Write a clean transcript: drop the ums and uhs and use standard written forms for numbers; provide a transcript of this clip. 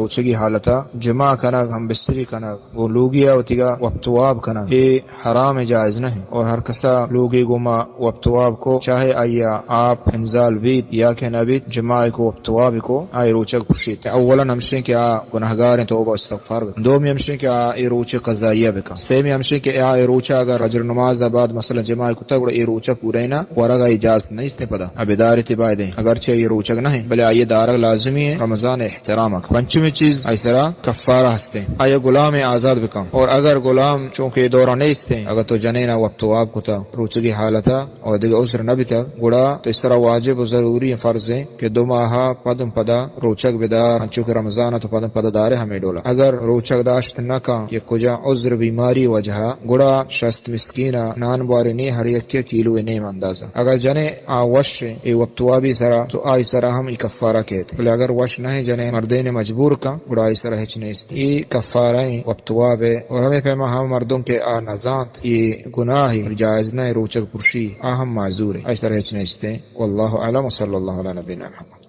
روچگی حالتا جمع کنگ ہم بستری کنگ وہ لوگیا وتیگا وقتواب کنگ یہ حرام جائز نہیں، اور ہر کسا لوگی گما وقتواب کو چاہے آیا آپ انزال بیت یا کہ نبیت جماع کو وقتواب کو آئی روچگ پشیت. اولا ہمشن کہ گناہگار توبہ استغفار بکن، دومی ہمشن کہ آئی روچ قضائیہ بکن، سیمی ہمشن کہ آئی روچا اگر فجر نماز بعد مثلا جماع کو تگڑ ای روچا پورینا ورگا اجازت نہیں اس نے پتا ابیدار تباہ دیں اگرچہ یہ روچگ نہیں بلے آئیے دارگ لازمی ہے رمضان احترامک. پنچمی چیز ایسرا کفارہ ہستے آیا غلام آزاد بکن، اور اگر غلام چونکہ دورہ نہیں استے اگر تو جنینا وقتواب کو تا روچگی حالتا اور دیگر عذر نہ بیتا گڑا تو اس طرح واجب و ضروری فرض ہے کہ 2 ماہ پدم پدا روچگ بدار چونکہ رمضان تو پدم پدا دارے ہمیں ڈولا. اگر روچگ داشت نہ کا یہ کجا عذر بیماری وجہ گڑا 60 مسکینہ نان بارے نہیں ہر یک کلو نہیں اندازہ. اگر جنے وش ای وقتوابی سرا تو آئی سرا ہم ای کفارہ کہتے، بلے اگر وش نہ جنے مردے نے مجبور کا گڑا آئی سرا ہچ نہیں است. یہ کفارہ وقتواب ہے، اور ہمیں فہما ہم مردوں کے نزانت یہ گناہ جائز نہ روچگ پرشی ہم معذور ہے، ایسا ہچ نہیں است. واللہ اعلم، صلی اللہ علی نبینا محمد.